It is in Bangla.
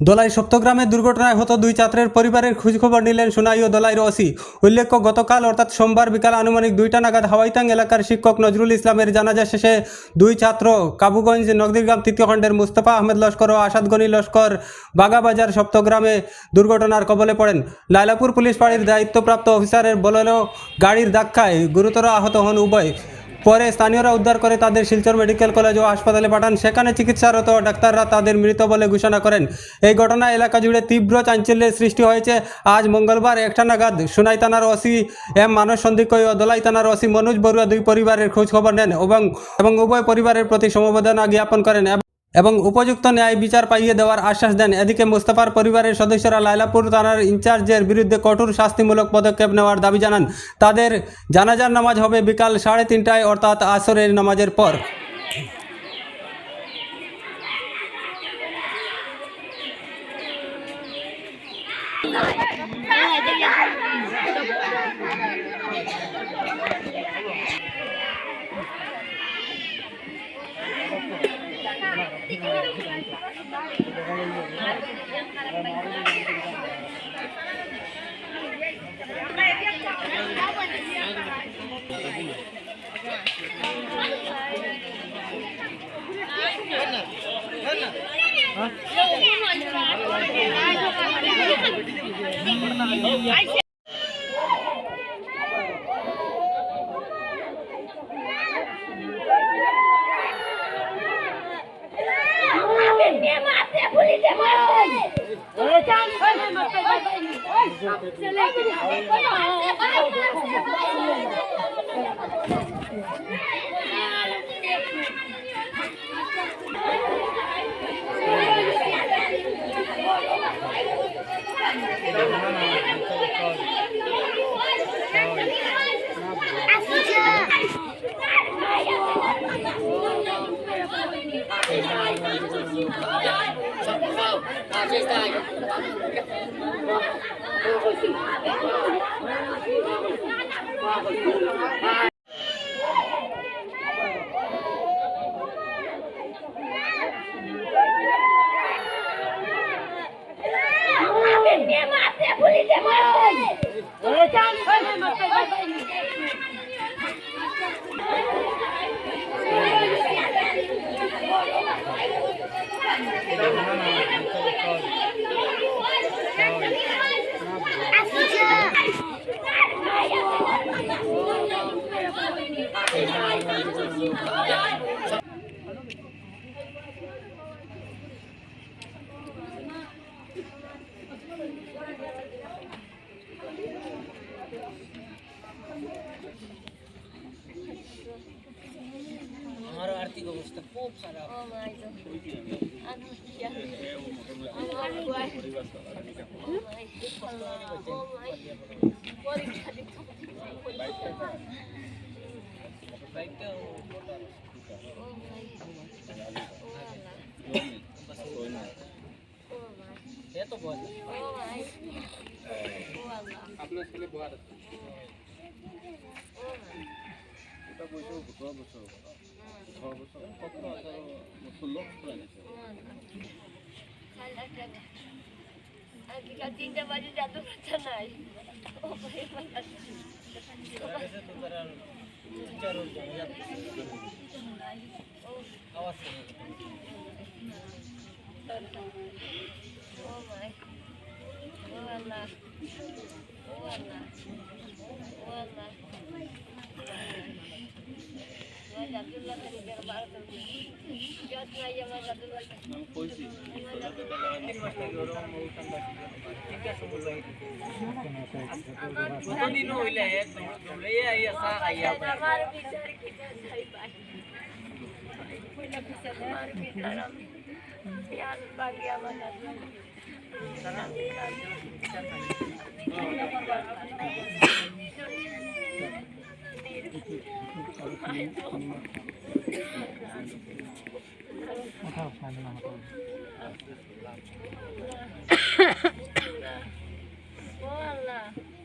দোলাই সপ্তগ্রামে দুর্ঘটনায় হত দুই ছাত্রের পরিবারের খোঁজখবর নিলেন সোনাই ও দোলাইর ওসি। উল্লেখ্য, গতকাল অর্থাৎ সোমবার বিকাল আনুমানিক 2টা নাগাদ হাওয়াইতাং এলাকার শিক্ষক নজরুল ইসলামের জানাজা শেষে দুই ছাত্র কাবুগঞ্জ নগরগ্রাম তৃতীয় খণ্ডের মুস্তফা আহমেদ লস্কর ও আসাদ গনি লস্কর বাগাবাজার সপ্তগ্রামে দুর্ঘটনার কবলে পড়েন। লাইলাপুর পুলিশ ফাঁড়ির দায়িত্বপ্রাপ্ত অফিসারের বোলেরো গাড়ির ধাক্কায় গুরুতর আহত হন উভয়। পরে স্থানীয়রা উদ্ধার করে তাদের শিলচর মেডিকেল কলেজ ও হাসপাতালে পাঠান। সেখানে চিকিৎসারত ডাক্তাররা তাদের মৃত বলে ঘোষণা করেন। এই ঘটনায় এলাকা জুড়ে তীব্র চাঞ্চল্যের সৃষ্টি হয়েছে। আজ মঙ্গলবার 1টা নাগাদ সোনাই থানার ওসি এম মানস সন্দিকই ও দোলাই থানার ওসি মনোজ বড়ুয়া দুই পরিবারের খোঁজখবর নেন এবং উভয় পরিবারের প্রতি সমবেদনা জ্ঞাপন করেন এবং উপযুক্ত ন্যায় বিচার পাইয়ে দেওয়ার আশ্বাস দেন। এদিকে মোস্তফার পরিবারের সদস্যরা লাইলাপুর থানার ইনচার্জের বিরুদ্ধে কঠোর শাস্তিমূলক পদক্ষেপ নেওয়ার দাবি জানান। তাদের জানাজার নামাজ হবে বিকাল 3:30টায় অর্থাৎ আসরের নামাজের পর। আমার আর্থিক অবস্থা খুব খারাপ। আপনার ছেলে বয়ার আছে তিনটা বাজে যাতে বাচ্চা নাই Allah